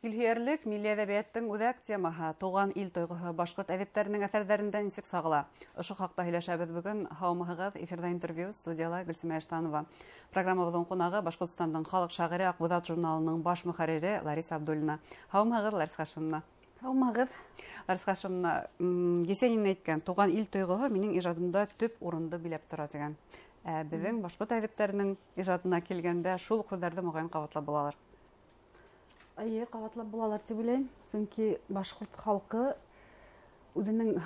Илһиярлек милли әдәбияттың үҙәк темаһы, туган ил тойғыһы башҡорт әҙиптәренең әҫәрҙәрендә нисек сағыла? Ошо хаҡта һөйләшәбеҙ бөгөн. Һаумыһығыҙ, эфирҙа интервью, студияла Гөлсөмә Эштанова. Программабыҙҙың ҡунағы Башҡортостандың халыҡ шағиры, Аҡбуҙат журналының баш мөхәррире Лариса Абдуллина. Һаумыһығыҙ, Лариса Хашимовна. Һаумыһығыҙ. Лариса Хашимовна, Есенин әйткән, туган ил тойғоһо минең ижадымда төп урынды биләп тора дигән. Беҙҙең башҡорт әҙиптәренең ижадына килгәндә шул һүҙҙәрҙе моғайын ҡабатлап булалар. Әйе, ҡабатлап булалар тип уйлайым. Сөнки башҡорт халҡы үҙенең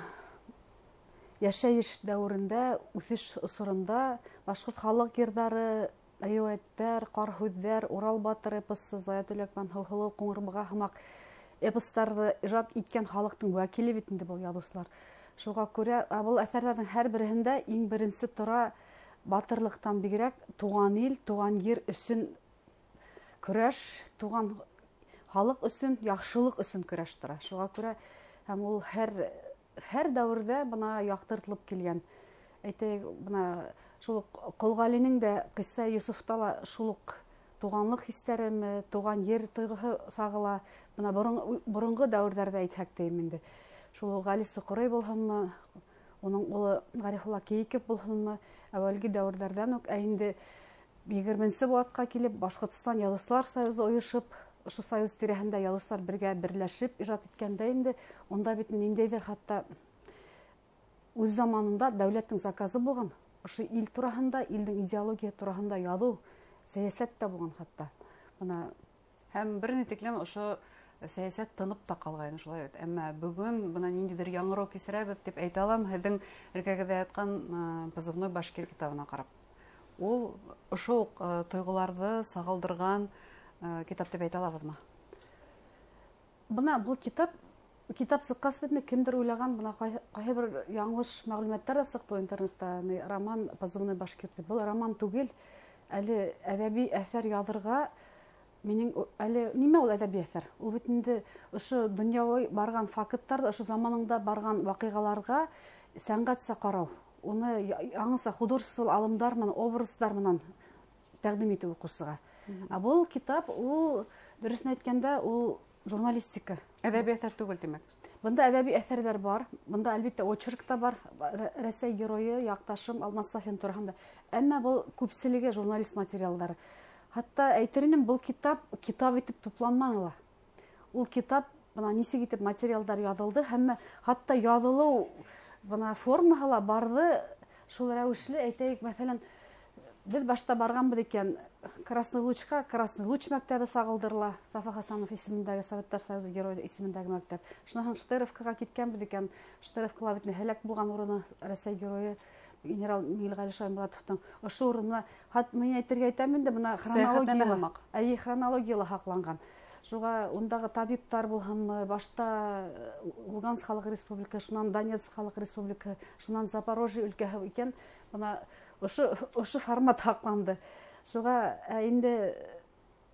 йәшәйеш дәүерендә, үҫеш осоронда башҡорт халыҡ йырҙары, риүәйәттәр, ҡар һүҙҙәр, Урал батыр эпосы, Заятүләк Һыуһылыу, Ҡуңырбыға һымаҡ эпостарҙы ижад иткән халыҡтың вәкиле бит инде был яҙыусылар. Шуға күрә был әҫәрҙәрҙең һәр береһендә иң беренсе тора батырлыҡтан бигерәк туған ил, туған ер өсөн көрәш, туған халыҡ өсөн, яҡшылыҡ өсөн көрәш тора. Шуға күрә һәм ул һәр дәүерҙә бына яҡтыртылып килгән. Әйтәйек, бына шул Ҡолғалинең дә, Ҡисса Юсуфта ла шул уҡ туғанлыҡ хистәреме, туған ер тойғоһо сағыла. Бына боронғо дәүерҙәрҙә әйтһәк тейем инде. Шул Ғали Соҡорой булһынмы, уның улы Ғарифулла Кейеков булһынмы, әүәлге дәүерҙәрҙән үк, ә инде 20-нсе быуатҡа килеп, Башҡортостан Яҙыусылар союзы ойошоп, ошо союз тирәһендә яҙыусылар бергә берләшеп ижад иткәндә инде, онда бит ниндәйҙер хатта үҙ заманында дәүләттең заказы булған. Ошо ил тураһында, илдең идеология тураһында яҙыу, сәйәсәт тә булған хатта. Һәм бер ни тиклем ошо сәйәсәт тынып та ҡалғайны шулай бит. Әммә бөгөн бына ниндәйҙер яңырыу кисерәбеҙ дип әйтә алам, һеҙҙең эркәгеҙҙә ятҡан позывной Башкир китабына ҡарап. Ул ошо уҡ тойғоларҙы сағылдырған китап дип әйтә алабыҙмы? Бына был китап сыҡҡас бит, кемдер уйлаған, бына ҡайһы бер яңылыш мәғлүмәттәр ҙә сыҡты интернетта. Роман позывной Башкир. Был роман түгел, әле әҙәби әҫәр яҙырға. Әле нимә ул әҙәби әҫәр? Ул бит инде ошо донъяуи барған факттар, ошо заманында барған ваҡиғаларға сәнғәтсә ҡарау. Уны яңыса художествол алымдар менән, образдар менән тәҡдим итеү уҡыусыға. Ә был китап, ул дөрөҫөн әйткәндә, ул журналистика. Әҙәби әҫәр түгел тимәк. Бында әҙәби әҫәрҙәр бар. Бында әлбиттә очерк та бар. Рәсәй геройы, яҡташым Алмас Сафин тураһында. Әммә был күпселеге журналист материалдары. Хатта әйтер инем, был китап итеп тупланманы ла. Ул китап нисек итеп материалдар яҙылды, һәм хатта яҙылыу формаһы ла барды. Шул рәүешле әйтәйек, мәҫәлән, беҙ башта барғанбыҙ икән Красный Лучка, Красный Луч мәктәбе сағылдырыла, Сафа Хасанов исемендәге, Советтар Союзы геройы исемендәге мәктәп. Шунаһын Штыровкаға киткәнбеҙ икән, Штыровкала бит һәләк булған урыны, Рәсәй геройы генерал Милғәле Шайморатовтың ошо урынына, мин әйтергә әйтәм инде, бына хронологияла һаҡланған. Шуға ундағы табиптар булһынмы, башта Луганск халыҡ республика, шунан Донецк халыҡ республика, шунан Запорожье өлкәһе икән, бына ошо формат һаҡланды. Шуға инде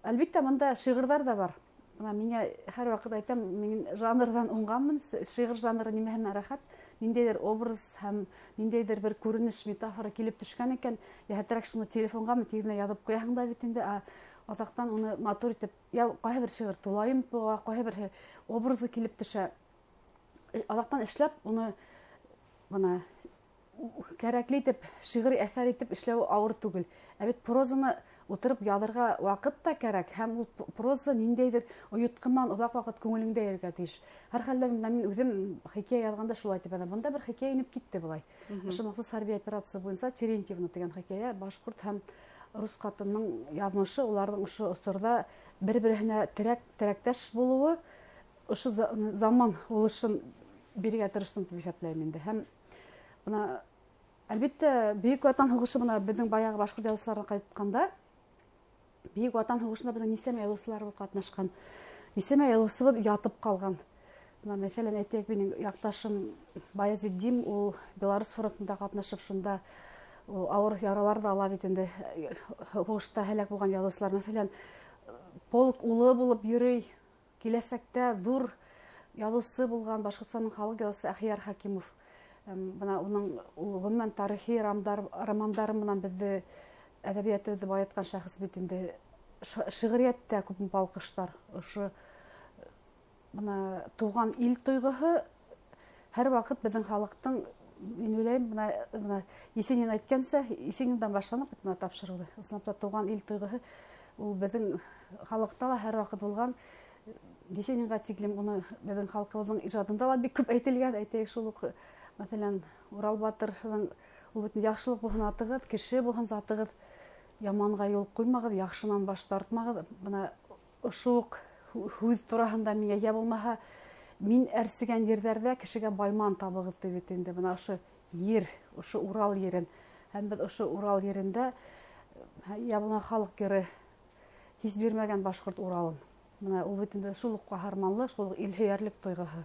әлбиттә бында шиғырҙар да бар. Миңә һәр ваҡыт әйтәм, мин жанрҙан уңғанмын, шиғыр жанры нимәһенә рәхәт, ниндәйҙер образ һәм ниндәйҙер бер күренеш, метафора килеп төшкән икән, йәһәтерәк шуны телефонға тиҙенә яҙып ҡуяһың да бит инде, аҙаҡтан уны матур итеп, ҡайһы бер шиғыр тулайым туға, ҡайһы бер образы килеп төшә. Аҙаҡтан эшләп, уны кәрәкле итеп, шиғри әҫәр итеп эшләү ауыр түгел. Ә бит прозаны утырып яҙырға ваҡыт та кәрәк, һәм ул проза ниндәйҙер ойотҡоман оҙаҡ ваҡыт күңелеңдә йөрөргә тейеш. Һәр хәлдә мин үҙем хикәйә яҙғанда шулай тип әйтәм. Бында бер хикәйә инеп китте былай. Ошо махсус хәрби операция буйынса Терентьевна дигән хикәйә, башҡорт һәм рус ҡатынының яҙмышы, уларҙың ошо осорҙа бер-береһенә терәктәш булыуы, ошо заман улышын бирергә тырыштым тип иҫәпләйем инде. Һәм бына әлбиттә, Бөйөк Ватан һуғышы, бына беҙҙең баяғы башҡорт яҙыусыларына ҡайтҡанда, Бөйөк Ватан һуғышында беҙҙең нисәмә яҙыусыларыбыҙ ҡатнашҡан, нисәмә яҙыусыбыҙ ятып ҡалған. Мәҫәлән, әйтәйек, минең яҡташым Баязетдин, ул Белорус фронтында ҡатнашып, шунда ауыр яралар да ала бит инде, һуғышта һәләк булған яҙыусылар. Мәҫәлән, полк улы булып йөрөй, киләсәктә ҙур яҙыусы булған Башҡортостандың халыҡ яҙыусы Әхияр Хакимов. Бына уның ғөмүмән тарихи романдары менән беҙҙе әҙәбиәтебеҙҙе байытҡан шәхес бит инде. Шиғриәттә күп балҡыштар, ошо бына туган ил тойгыһы һәр вакыт безнең халыктың, мин уйлыйм, бына Есенин әйткәнсә, Есениндан башланып бына тапшырылды. Ысынлап та туган ил тойгыһы ул безнең халыкта ла һәр вакыт булган. Есенинга тиклем уны безнең халкыбызның иҗатында ла бик күп әйтелгән. Әйтәйек шул ук, мәсәлән, Урал батырның ул бит яхшылык булган атыгыз, кеше булган затыгыз, яманга юл куймагыз, яхшынан баш тартмагыз. Бына ошо ук хүз тураһында миңа я булмаһа, мин әрсегән ерләрдә кешегә байман табыгыз дип инде. Бына ошо ер, ошо Урал ерен, һәм без ошо Урал ерендә я булмаһа халык гере һис бирмәгән башкорт Уралын. Бына ул бит инде шул ук каһарманлык, шул ук илһөярлек тойгыһы.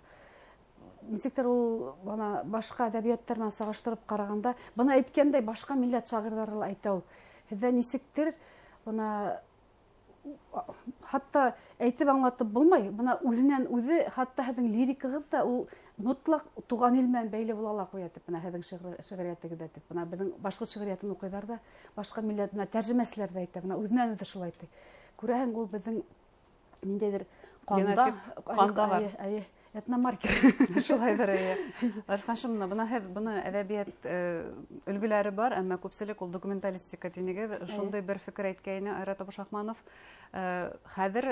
Нисектер ул бана башка әдәбияттар белән сагыштырып караганда, бына әйткәндәй башка милләт шагыйрьләре ла әйтә ул. Һездә нисектер бына хатта әйтеп аңлатып булмай, бына үзеннән үзе, хатта һезнең лирикагыз да ул мотлак туган ил белән бәйле була ала куя дип, бына һезнең шигъриятыгызда дип, бына безнең башкорт шигъриятын укыйлар да, башка милләт белән тәрҗемәчеләр дә әйтә, бына үзеннән үзе шулай әйтә. Күрәһең, ул безнең ниндәйдер канда бар. Этномаркер. Шулайдыр. Арысканчым, бына әдәбият өлгеләре бар, әмма күпселек ул документалистика динеге. Шундай бер фикер әйткәйне Айрат Абушахманов. Хәзер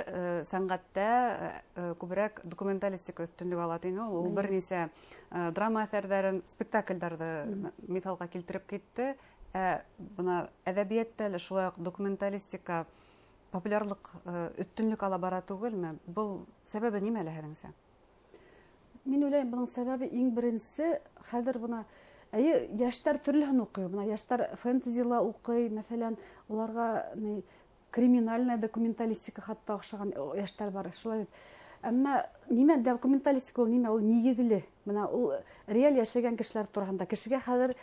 сәнгатьтә күбрәк документалистика өстенлек ала дине. Ул бернисә драма әсәрләрен, спектакльләрне мисалга килтереп китте. Бына әдәбияттә шулай документалистика популярлык өстенлек ала бара түгелме? Бу сәбәбе нимәле һәзереңсә? Мин уйлайм, буның сәбәбе иң беренче, хәзер бына яшьтәр төрлеһен укый. Бына яшьтәр фэнтезила укый, мәсәлән, уларга криминальная документалистика хатта охшаган яшьтәр бар. Шулай. Әмма нимә документалистика ул нимә? Ул нигезле. Менә ул реаль яшәгән кешеләр турында. Кешегә хәзер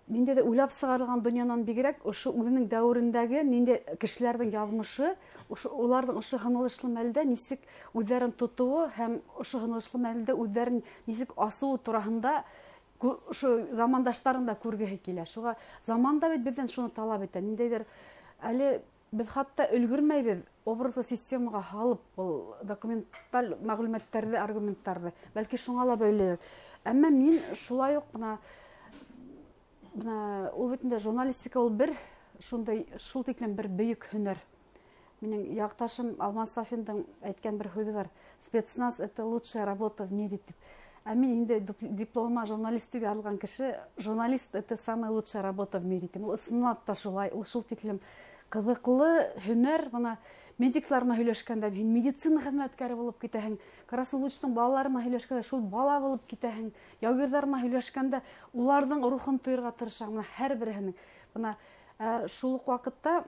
ниндәй уйлап сыгарылган дөньядан бигрәк ошо үзенең дәврендәге ниндәй кешеләрнең язмышы, уларның ошо хынылышлы мәлдә нисек үзләрен тотуы һәм ошо хынылышлы мәлдә үзләрен нисек асуы турында ошо замандашларын да күргеһе килә. Шуга заманда бит бездән шуны талап итә. Ниндәйдер әле без хатта өлгермәйбез образлы системага халып ул документаль мәгълүматларны, аргументларны. Бәлки шуңа ла бәйле. Әмма мин шулай ук бына ул бит инде журналистика ул бер шундай шул тиклем бер бөек һөнәр. Минең якташым Алмаз Сафиндың әйткән бер сүзе бар. Спецназ это лучшая работа в мире дип. Ә мин инде дипломыма журналист дип алган кеше, журналист это самая лучшая работа в мире дип. Ул ысынлап та шулай, ул шул тиклем кызыклы һөнәр. Бына медикларма һөйләшкәндә, һин медицина хезмәткәре булып китәһең. Красноводчтың балаларыма һөйләшкәндә, шул бала булып китәһең. Яугирдарма һөйләшкәндә, уларның рухын тоярга тырышам. Һәр береһенең. Бына шул ук вакытта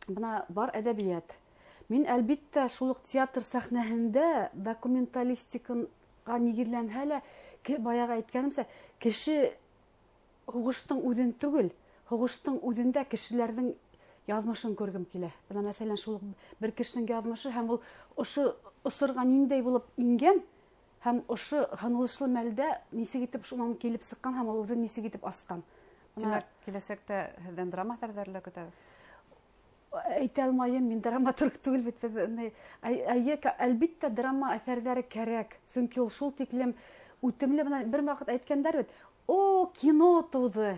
бына бар әдәбият. Мин әлбиттә шул ук театр сәхнәһендә документалистикага нигезләнһә лә, баягы әйткәнемсә, кеше хугыштың үҙен түгел, хугыштың үҙендә кешеләрнең язмышын күргем килә. Бына мәсәлән шул бер кешенең язмышы һәм ул ошо осырга ниндәй булып ингән һәм ошо ханылышлы мәлдә нисек итеп шунан килеп сыккан һәм ул үзен нисек итеп аскан. Димәк, киләсәктә һездән драма әсәрләре көтәбез. Әйтә алмайым, мин драматург түгел бит. Әлбиттә драма әсәрләре кәрәк. Чөнки ул шул тиклем үтемле. Бер вакыт әйткәннәр бит, о, кино туды.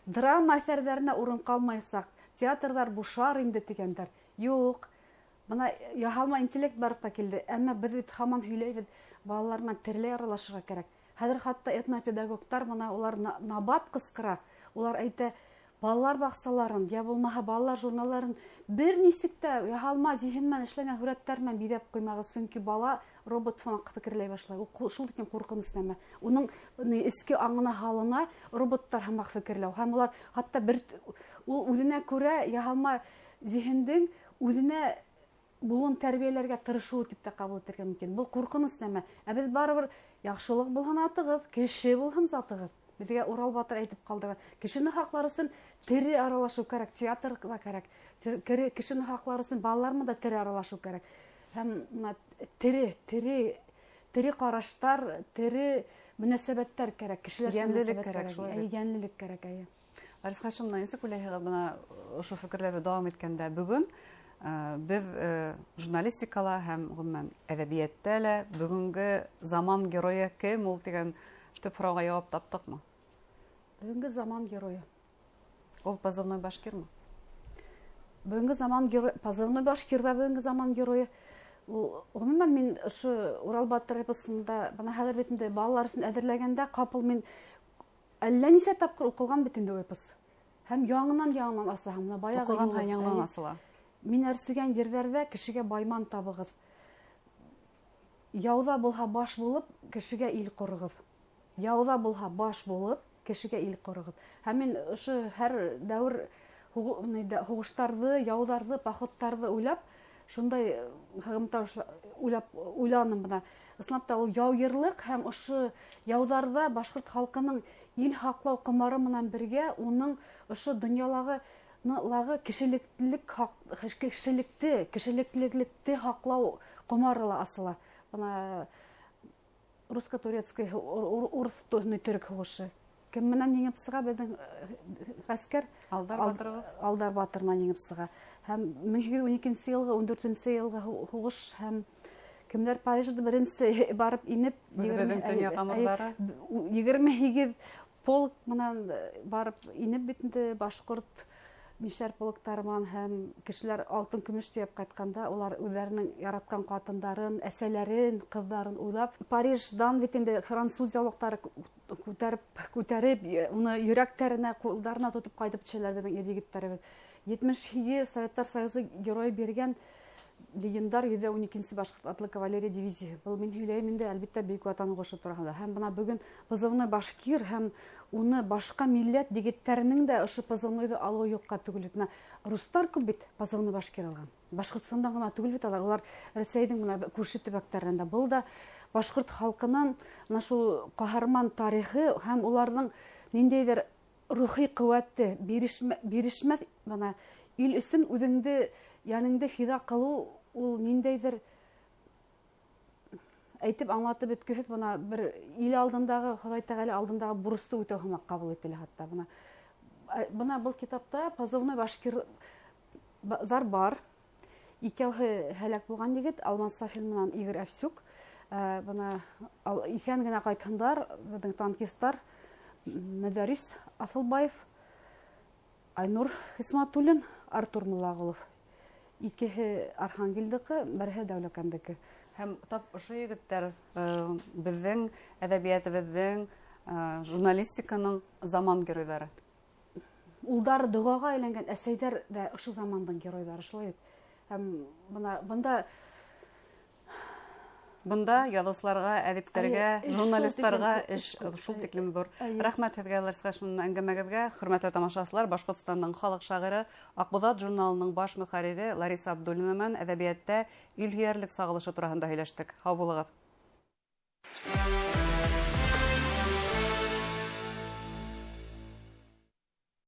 Драма әсәрләренә урын калмайсак, театрлар бушар инде дигәндәр. Юк. Бына яһалма интеллект барып та килде. Әмма без бит һаман һөйләйбез, балалар белән терләй аралашырга кирәк. Хәзер хатта этнопедагогтар бына улар набат кыскыра. Улар әйтә, балалар баксаларын, я булмаһа балалар журналларын бер нисек тә яһалма зиһеннән эшләгән һүрәттәр белән бизәп куймагыз, чөнки бала робот фон фикерләй башлый. Ул шул тиклем куркыныч нәмә. Уның иске аңына халына роботтар һәм фикерләү. Һәм улар хатта бер ул үзенә күрә яһалма зиһендең үзенә буын тәрбияләргә тырышуы дип тә кабул итәргә мөмкин. Бу куркыныч нәмә. Ә без барыбер яхшылык булган атыгыз, кеше булган затыгыз. Безгә Урал батыр әйтеп калдыгы. Кешенең хаклары өчен тере аралашу кирәк, театрга кирәк. Кешенең хаклары өчен балалармы да тере аралашу кирәк. Һәм тере караштар, тере мөнәсәбәттәр кирәк. Кешеләр янлылык кирәк, шулай. Янлылык кирәк. Арысканчым, нисек уйлайһығыҙ бына ошо фекерләрҙе дауам иткәндә? Бөгөн Без журналистикала һәм гомумән әдәбиятта лә бүгенге заман герое кем ул дигән төп сорауга җавап таптыкмы? Бүгенге заман герое. Ул позывной башкирмы? Бүгенге заман герое, позывной башкир да бүгенге заман герое. Гомумән мин ошо Урал батыр эпосында бана хәзер битендә балалар өчен әзерләгәндә капыл мин әллә нисә тапкыр укылган битендә эпос. Һәм яңынан асаһым, менә баягы Укыган һәм яңынан асыла. Мин әрсегән ерләрдә кешегә байман табыгыз. Яуда булһа баш булып, кешегә ил корыгыз. Яуда булһа баш булып, кешегә ил корыгыз. Һәм мин ошо һәр дәвр хугыштарды, яударды, походтарды уйлап, шундай хәгымтә уйланым бына. Исламда ул яуерлык һәм ошо яударда башкорт халкының ил хаклау кымары менән бергә уның ошо дөньялагы кешелекте хаклау кымары ла асыла. Бына русско-турецкий урыс-төрек хугышы. Кем менән еңеп сыга безнең гаскәр? Алдар батырына еңеп сыга. Һәм 1212 елгы, 14 елгы хугыш һәм кемнәр Парижда беренче барып инеп, 28 полк менән барып инеп битендә башкорт мишәр полктарман һәм кешеләр алтын көмеш төяп кайтканда, улар үзләренең яраткан катындарын, әсәләрен, кызларын уйлап, Париждан битендә француз яулыктары күтәреп, уны йөрәкләренә, кулларына тотып кайтып төшәләр безнең ир-егетләребез. 72 Советтар Союзы герой биргән легендар 112 башкорт атлы кавалерия дивизия. Был мин һөйләйм инде, әлбәттә Бөек Ватан сугышы турында. Һәм бына бүген позывной башкир һәм уны башка милләт егетләренең дә ошо позывнойды алуы юкка түгел. Руслар күп бит позывной башкир алган. Башкортстандан гына түгел бит алар. Улар Рәсәйнең менә күрше төбәкләрендә. Был да башкорт халкының менә шул каһарман тарихы һәм уларның ниндәйдер рухи куәте, бирешмәс бана ил өчен үзеңне яныңды фида кылу, ул ниндәйдер әйтеп аңлатып беткеһез бана бер ил алдындагы, Ходай Тәгалә алдындагы бурысты үтәү һымак кабул ителә хатта. Бына был китапта позывной башкир зар бар. Икәүһе һәлак булган егет Алмаз Сафин менән Игорь Овсюк. Бына ифән генә кайткандар, безнең танкистлар Мәдәрис Асылбаев, Айнур Хисматуллин, Артур Муллагулов. Икеһе Архангелдыҡы, береһе Дәүләкәндеке. Һәм тап ошо егеттәр безнең әдәбиятыбыҙҙың, журналистиканың заман геройҙары. Улдар доғаға әйләнгән әсәйҙәр дә ошо замандың геройҙары, шулай. Һәм Бында яҙыусыларға, әҙиптәргә, журналисттарға эш шул тиклем ҙур. Рәхмәт һеҙгә, Ларисҡа, шуның әңгәмәгеҙгә. Хөрмәтле тамашасылар, Башҡортостандың халыҡ шағиры, Аҡбуҙат журналының баш мөхәррире Лариса Абдуллина менән әҙәбиәттә ил һөйәрлек сағылышы тураһында һөйләштек. Һау булығыҙ.